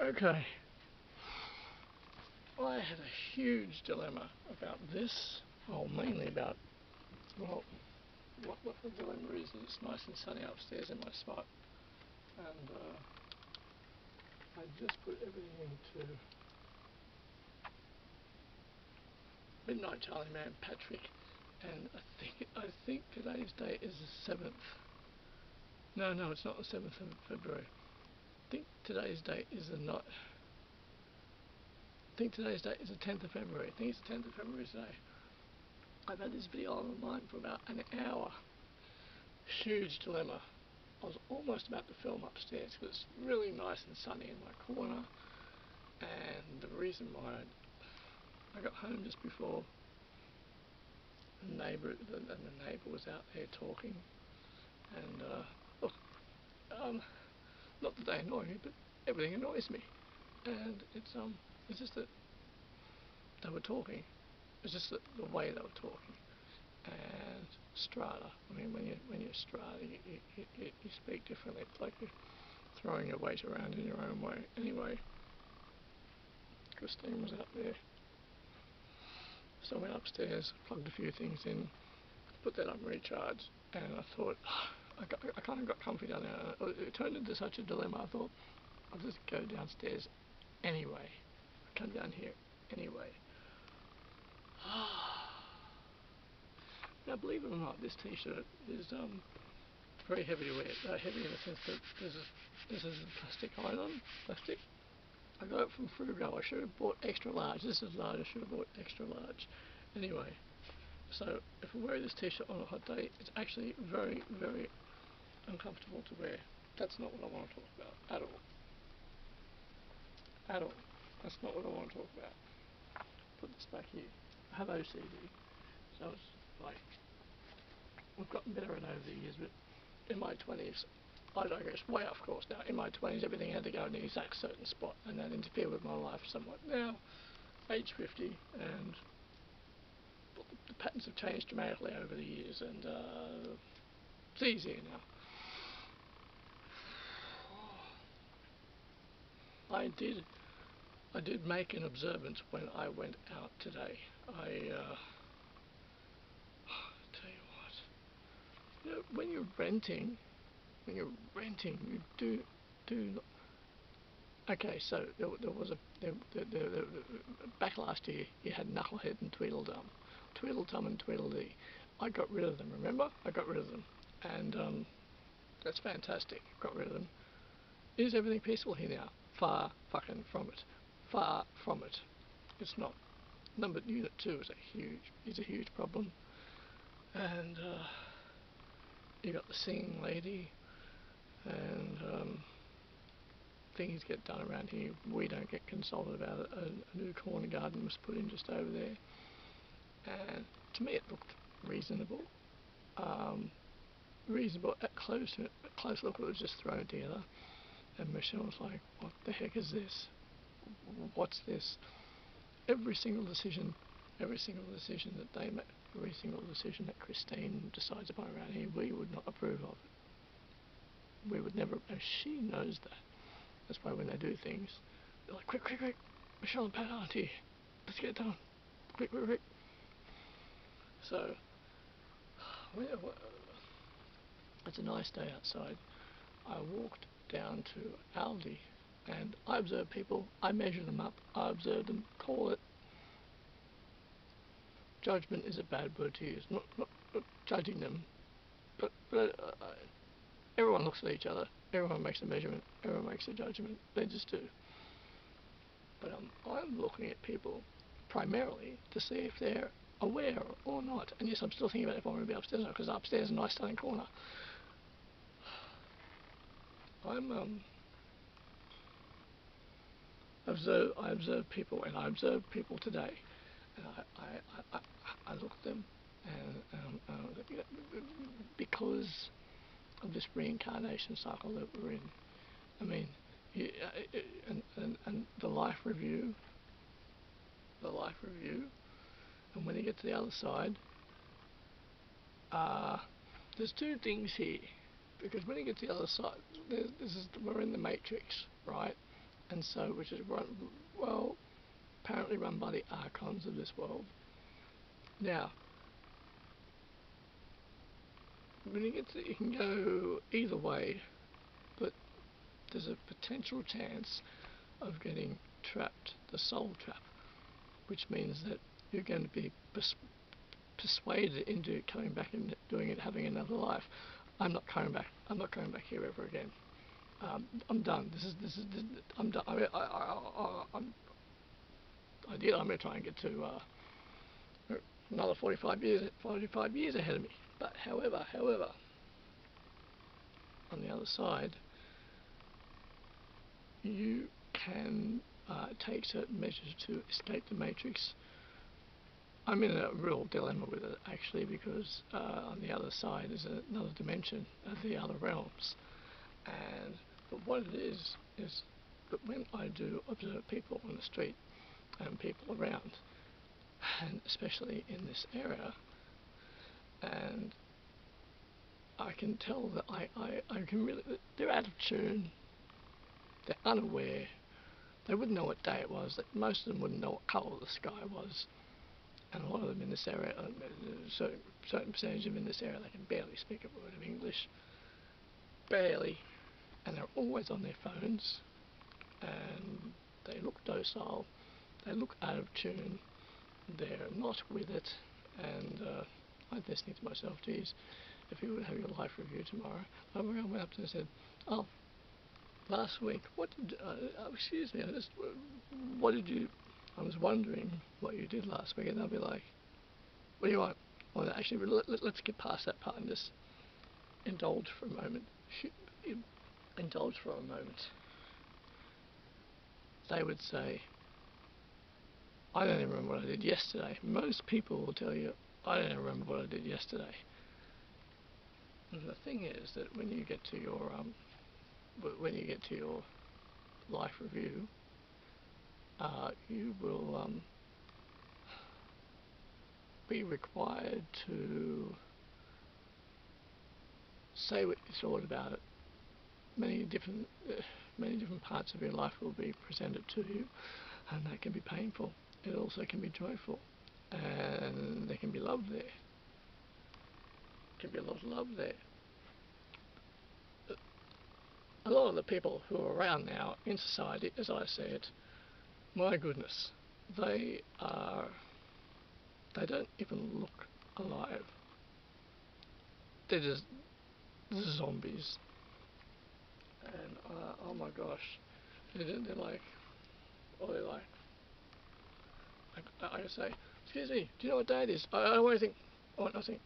Okay, I had a huge dilemma about this. Oh, mainly about, well, what the dilemma is it's nice and sunny upstairs in my spot, and I just put everything into Midnight Charlie Man Patrick, and I think today's date is the 7th. No, it's not the 7th of February. I think today's date is the not. I think today's date is the 10th of February. I think it's the 10th of February today. I've had this video online for about an hour. Huge dilemma. I was almost about to film upstairs because it's really nice and sunny in my corner, and the reason why I got home just before the neighbour was out there talking, and look, not that they annoy me, but everything annoys me, and it's just that they were talking. It's just that the way they were talking, and strata. I mean, when you're strata, you speak differently. It's like you're throwing your weight around in your own way. Anyway, Christine was out there, so I went upstairs, plugged a few things in, put that on recharge, and I thought, I kind of got comfy down there. It turned into such a dilemma. I thought, I'll just go downstairs anyway. Come down here anyway. Now, believe it or not, this t-shirt is very heavy to wear. Heavy in the sense that this is a plastic iron, plastic. I got it from Feburary. I should have bought extra large. This is large. I should have bought extra large. Anyway, so if I wear this t-shirt on a hot day, it's actually very, very uncomfortable to wear. That's not what I want to talk about at all. At all. That's not what I want to talk about. Put this back here. I have OCD, so it's like, I've gotten better at it over the years, but in my 20s, I digress way off course now. In my 20s, everything had to go in the exact certain spot, and that interfered with my life somewhat. Now, age 50, and the patterns have changed dramatically over the years, and it's easier now. I did make an observance when I went out today. Tell you what, when you're renting, you do. Okay, so there was back last year you had Knucklehead and Tweedledum, Tweedledum and Tweedledee. I got rid of them. Remember, I got rid of them, and that's fantastic. Got rid of them. Is everything peaceful here now? Far fucking from it. Far from it. It's not. Number Unit 2 is a huge problem, and you got the singing lady, and things get done around here. We don't get consulted about it. A new corner garden was put in just over there, and to me it looked reasonable. Reasonable at close look, it was just thrown together. And Michelle was like, "What the heck is this? What's this?" Every single decision that they make, every single decision that Christine decides upon around here, we would not approve of it. We would never, and she knows that. That's why when they do things, they're like, quick, Michelle and Pat aren't here. Let's get it done. Quick. So, it's a nice day outside. I walked down to Aldi, and I observe people. I measure them up. I observe them. Call it. Judgment is a bad word to use. Not judging them, but everyone looks at each other. Everyone makes a measurement. Everyone makes a judgment. They just do. But I'm looking at people primarily to see if they're aware or not. And yes, I'm still thinking about if I want to be upstairs or not, because upstairs is a nice stunning corner. I observe people, and I observe people today, and I look at them, and because of this reincarnation cycle that we're in. I mean, and the life review, and when you get to the other side, there's two things here, because when you get to the other side, we're in the matrix, right? and so which is run, well, apparently run by the archons of this world. Now, when you get to, it can go either way, but there's a potential chance of getting trapped, the soul trap, which means that you're going to be persuaded into coming back and doing it, having another life. I'm not coming back. I'm not coming back here ever again. I'm done. I'm done. Ideally, I'm going to try and get to another 45 years ahead of me. But however, on the other side, you can take certain measures to escape the matrix. I'm in a real dilemma with it, actually, because on the other side is another dimension of the other realms. But what it is that when I do observe people on the street and people around, and especially in this area, and I can tell that I can really, they're out of tune, they're unaware, they wouldn't know what day it was, most of them wouldn't know what colour the sky was, and a lot of them in this area, a certain percentage of them in this area, they can barely speak a word of English, barely, and they're always on their phones, and they look docile, they look out of tune, they're not with it, and I'm listening to myself, geez, if you would have your life review tomorrow, I went up to them and said, oh, last week, excuse me, I was wondering what you did last week, and they'll be like, what do you want? Well, actually, let's get past that part and just indulge for a moment. Indulge for a moment. They would say, I don't even remember what I did yesterday. Most people will tell you, I don't even remember what I did yesterday. And the thing is that when you get to your life review, you will be required to say what you thought about it. Many different parts of your life will be presented to you, and that can be painful. It also can be joyful, and there can be love there. Can be a lot of love there. A lot of the people who are around now in society, as I see it, my goodness, they don't even look alive. They're just zombies. And oh my gosh, they're like, I say, excuse me, do you know what day it is? I don't want anything. I want nothing.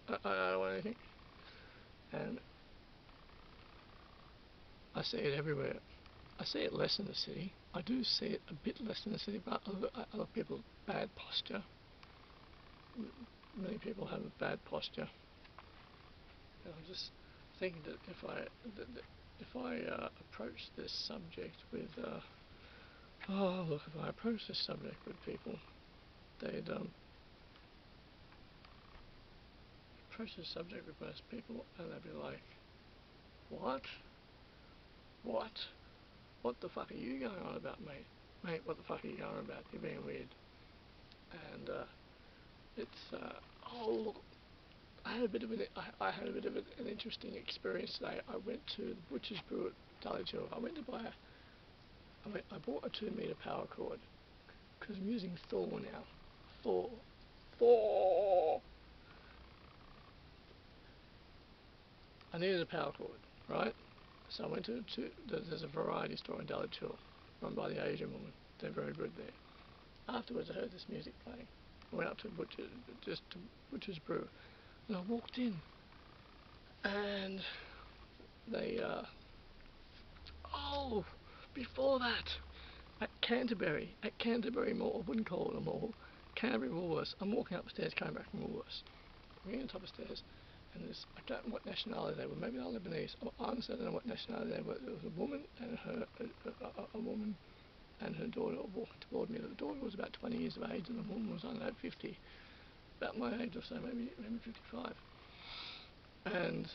I don't want anything. And I see it everywhere. I see it less in the city. I do see it a bit less in the city, but other people's bad posture. Many people have a bad posture. And I'm just thinking that if I approach this subject with if I approach this subject with people, they'd approach this subject with most people, and they'd be like, "What? What? What the fuck are you going on about, mate? Mate, what the fuck are you going on about? You're being weird." And it's look, I had a bit of an interesting experience today. I went to the Butcher's Brew at Dulwich Hill. I went to buy I bought a 2-metre power cord because I'm using Thor now. Thor. I needed a power cord, right? So I went there's a variety store in Dulwich Hill run by the Asian woman. They're very good there. Afterwards, I heard this music playing. I went up to Butcher's Brew, and I walked in, and they before that, at Canterbury Mall, I wouldn't call it a mall, Canterbury Woolworths. I'm walking upstairs, coming back from Woolworths. I'm getting on top of the stairs, and I don't know what nationality they were. Maybe they're Lebanese. I honestly don't know what nationality they were. There was a woman and a woman and her daughter walking toward me. The daughter was about 20 years of age, and the woman was, I don't know, 50, about my age or so, maybe 55. And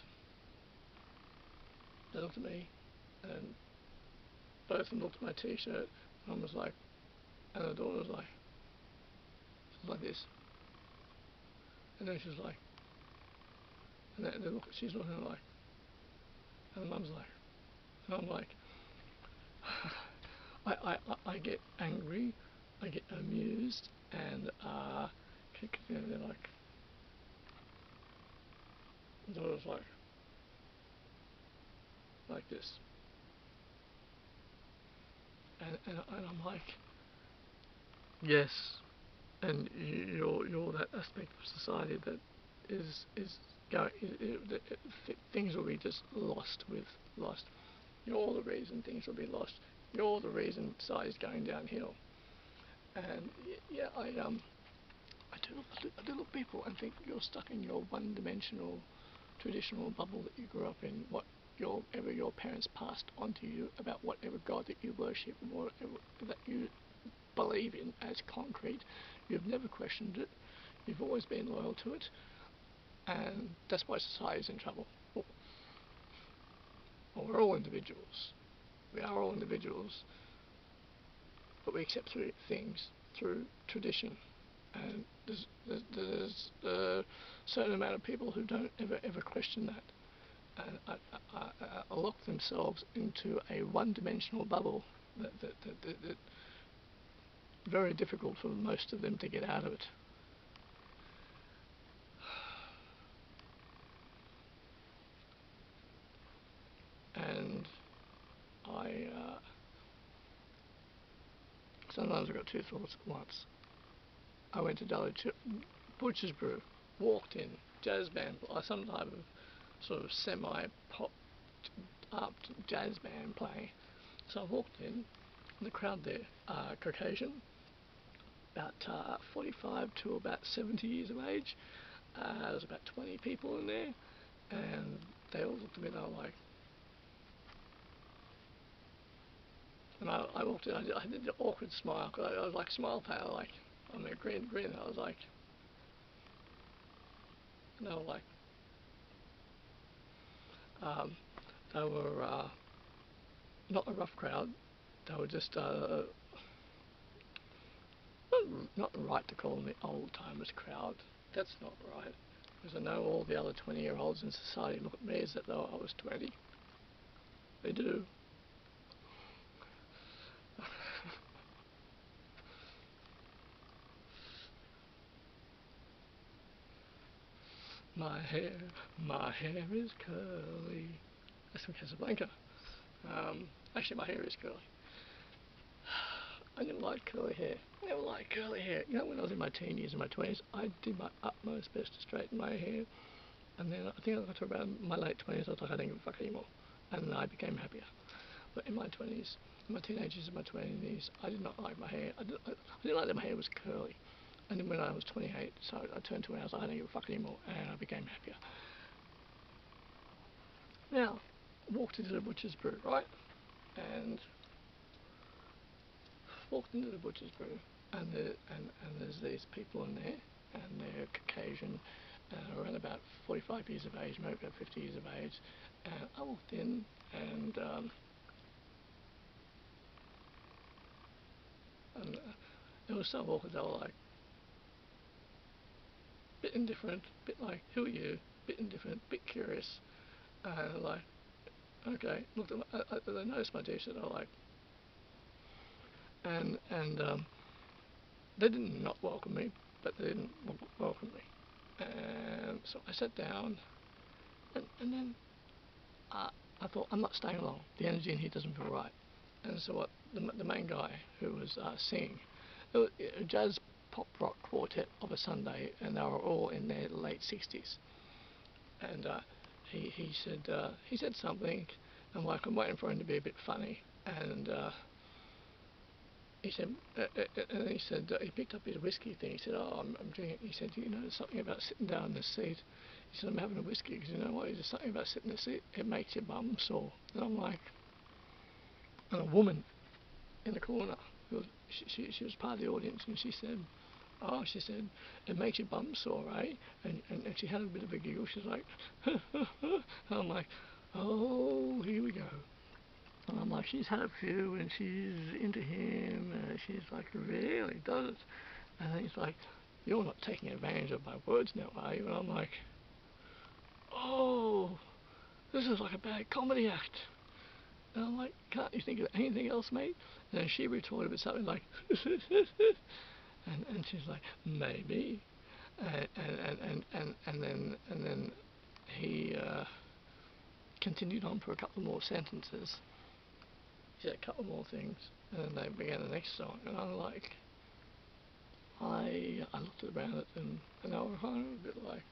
they looked at me, and both of them looked at my t-shirt, and I was like, and the daughter was like this, and then she was like, and then she's looking at her like, and the mum's like, and I'm like, I get angry, I get amused, and they're like, the daughter's like this, and I'm like, yes, and you're that aspect of society that is going, things will be just lost. You're the reason things will be lost. You're the reason society's going downhill. And yeah, I do look at people and think you're stuck in your one-dimensional traditional bubble that you grew up in. Whatever your parents passed on to you about whatever God that you worship, whatever that you believe in as concrete, you've never questioned it. You've always been loyal to it, and that's why society's in trouble. Well, we're all individuals. We are all individuals, but we accept things through tradition, and there's a certain amount of people who don't ever question that, and lock themselves into a one-dimensional bubble that very difficult for most of them to get out of it. And sometimes I've got two thoughts at once. I went to Butcher's Brew, walked in, jazz band, some type of sort of semi-pop up jazz band playing. So I walked in, the crowd there, Caucasian, about 45 to about 70 years of age. There was about 20 people in there, and they all looked at me and they were like, and I walked in, I did the awkward smile, because I was like smile pale, like, I mean, grin, I was like, and they were like, they were not a rough crowd, they were just, not right to call them the old-timers crowd, that's not right, because I know all the other 20-year-olds in society look at me as though I was 20, they do. My hair is curly. That's from Casablanca. Actually, my hair is curly. I didn't like curly hair. I never liked curly hair. You know, when I was in my teen years and my 20s, I did my utmost best to straighten my hair. And then I think I got to around my late 20s, I was like, I don't give a fuck anymore. And then I became happier. But in my 20s, in my teenage years and my 20s, I did not like my hair. I didn't like that my hair was curly. And then when I was 28, so I turned to it and I was like, I don't give a fuck anymore. And I became happier. Now, walked into the Butcher's Brew, right? And walked into the Butcher's Brew, and there's these people in there, and they're Caucasian, around about 45 years of age, maybe about 50 years of age. And I walked in, and it was so awkward. They were like, bit indifferent, bit like, who are you? Bit indifferent, bit curious, and like, okay, looked at they noticed my t-shirt. They were like, and they didn't not welcome me, but they didn't welcome me. And so I sat down, and then I thought, I'm not staying long. The energy in here doesn't feel right. And so what the main guy who was singing, it was a jazz pop rock quartet of a Sunday, and they were all in their late 60s. And he said something, and like I'm waiting for him to be a bit funny, and he said, and he said, he picked up his whiskey thing. He said, oh, I'm drinking. He said, you know, there's something about sitting down in the seat. He said, I'm having a whiskey, because you know what? There's something about sitting in the seat, it makes your bum sore. And I'm like, and a woman in the corner, she was part of the audience, and she said, oh, she said, it makes your bum sore, eh? And she had a bit of a giggle. She's like, and I'm like, oh, here we go. And I'm like, she's had a few and she's into him and she's like, really does it? And he's like, you're not taking advantage of my words now, are you? And I'm like, oh, this is like a bad comedy act. And I'm like, can't you think of anything else, mate? And then she retorted with something like, and she's like, maybe. And then he continued on for a couple more sentences. He said a couple more things, and then they began the next song. And I'm like, I looked around at them, and they were kind of a bit like,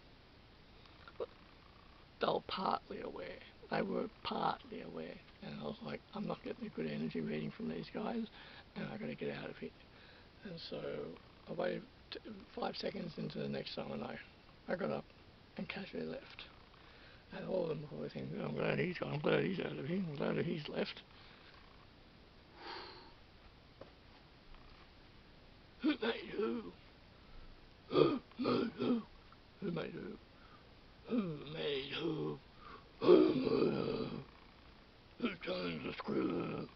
they were partly aware. They were partly aware, and I was like, I'm not getting a good energy reading from these guys, and I got to get out of here. And so I waited 5 seconds into the next song, and I got up and casually left. And all of them were thinking, oh, I'm glad he's gone, I'm glad he's out of here, I'm glad he's left. Who made who? Who made who? Who made who? Who made who? Who made who? Who turned the screw?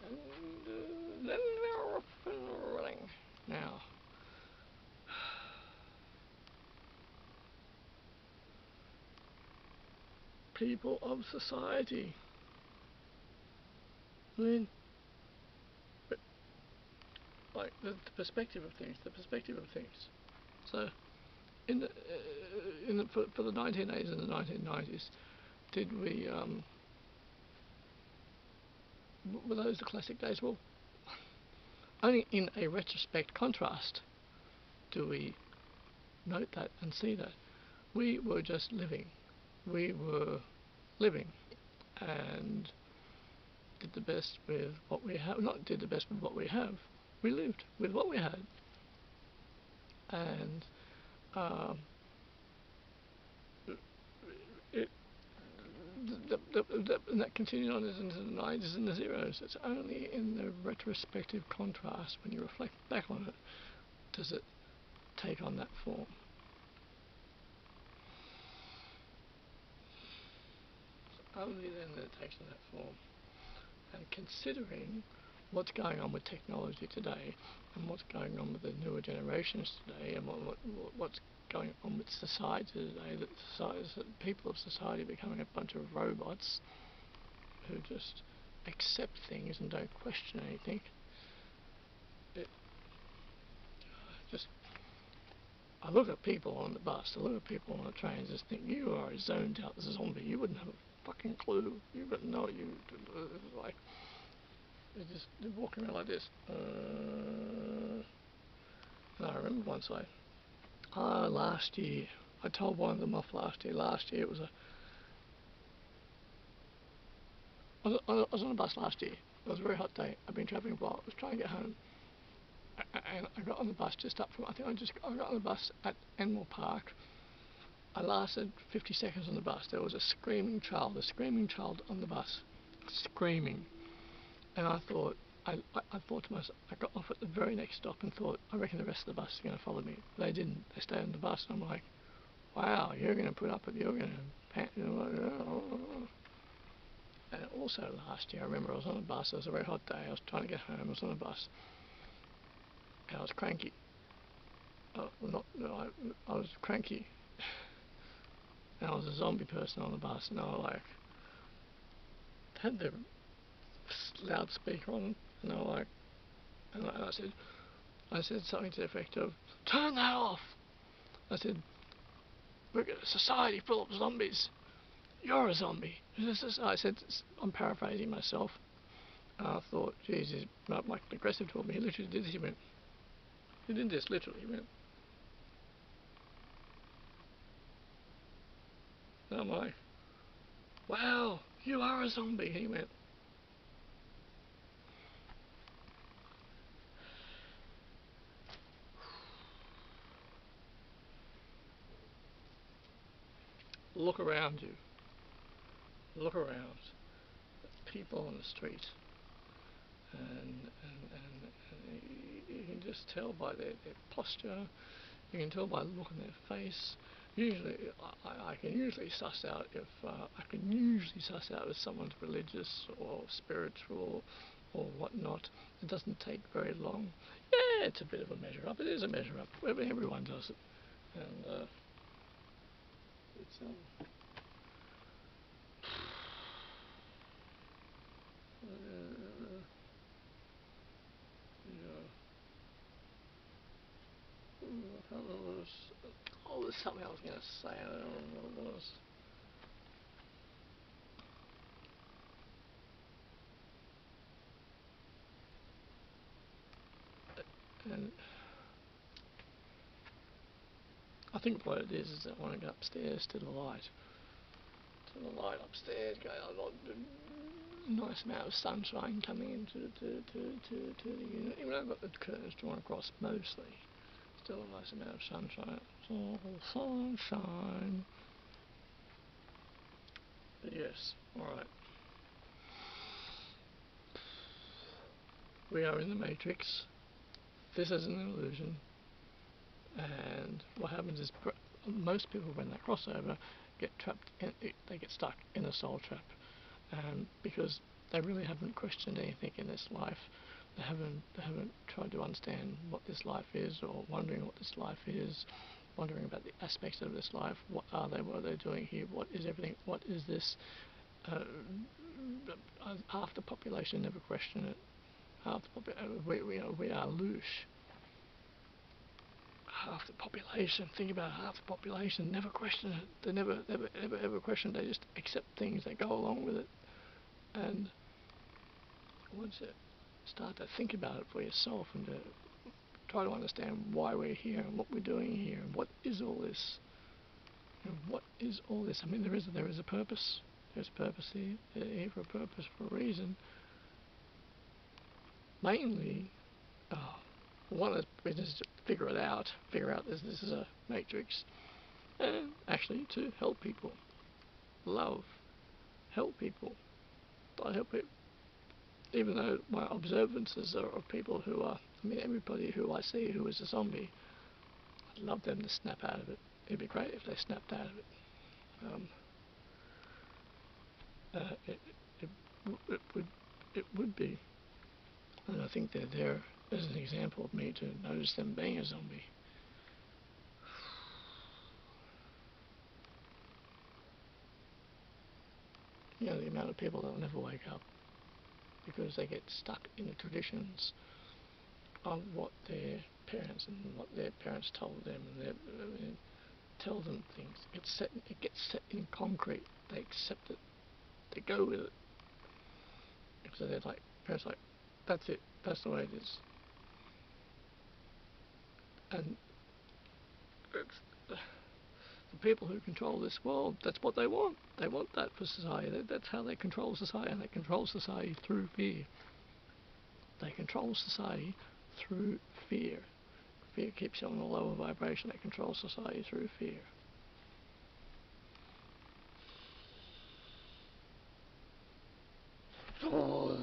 And then they're off and running. Now, people of society. I mean, like the perspective of things. So, for the 1980s and the 1990s, did we were those the classic days? Well, only in a retrospect contrast do we note that and see that. We were just living. We were living and did the best with what we have. Not did the best with what we have. We lived with what we had. And it, and that continued on into the 90s and the zeros. It's only in the retrospective contrast, when you reflect back on it, does it take on that form. Only then that it takes on that form. And considering what's going on with technology today, and what's going on with the newer generations today, and what's going on with society today, that people of society are becoming a bunch of robots who just accept things and don't question anything. It just, I look at people on the bus, I look at people on the train, and just think, you are a zoned out zombie. You wouldn't have a fucking clue. You wouldn't know. Like, they're walking around like this. And I remember once last year, I told one of them off last year. Last year it was I was on a bus last year. It was a very hot day. I've been travelling a while. I was trying to get home. And I got on the bus just up from, I got on the bus at Enmore Park. I lasted 50 seconds on the bus. There was a screaming child on the bus, screaming. And I thought to myself, I got off at the very next stop and thought, I reckon the rest of the bus is going to follow me. They didn't. They stayed on the bus. And I'm like, wow, you're going to put up with, you're going to pant. And also last year, I remember I was on a bus. It was a very hot day. I was trying to get home. I was on a bus. And I was cranky. I was cranky. And I was a zombie person on the bus. And I was like, had the loudspeaker on. And I was like, and I said something to the effect of, turn that off. I said, we're a society full of zombies. You're a zombie. I said, I'm paraphrasing myself. And I thought, geez, he's not like aggressive toward me. He literally did this. He did this literally. He went. And I'm like, wow, you are a zombie. He went. Look around you. Look around. People on the street. And you can just tell by their posture. You can tell by the look on their face. Usually, I can usually suss out if someone's religious or spiritual or whatnot. It doesn't take very long. Yeah, it's a bit of a measure up. It is a measure up. Everyone does it, and it's yeah. I can't remember what it was. Oh, there's something I was going to say. I don't remember what it was. And I think what it is that I want to go upstairs to the light. To the light upstairs, go a nice amount of sunshine coming into to the unit. Even though I've got the curtains drawn across mostly, still a nice amount of sunshine. Oh, sunshine. But yes, alright. We are in the Matrix. This is an illusion. And what happens is most people, when they cross over, get trapped. They get stuck in a soul trap, because they really haven't questioned anything in this life. They haven't tried to understand what this life is, or wondering what this life is, wondering about the aspects of this life. What are they? What are they doing here? What is everything? What is this? Half the population never question it. We are louche. Half the population, think about it, half the population never question it. They never ever question it. They just accept things. They go along with it. And once you start to think about it for yourself and to try to understand why we're here and what we're doing here and what is all this, what is all this? I mean, there is a purpose. There's a purpose here. They're here for a purpose, for a reason. Mainly, one of the business to figure out this is a matrix, and actually to help people, love, help people, I help people. Even though my observances are of people who are, I mean, everybody who I see who is a zombie, I'd love them to snap out of it. It'd be great if they snapped out of it. Um, it, it, it would be, and I think they're there as an example of me to notice them being a zombie. You know, the amount of people that will never wake up because they get stuck in the traditions of what their parents told them, and tell them things. It gets set in concrete. They accept it. They go with it. So they're like, parents are like, that's it. That's the way it is. And it's, the people who control this world, that's what they want. They want that for society. That's how they control society, and they control society through fear. They control society through fear. Fear keeps you on a lower vibration. They control society through fear. Oh.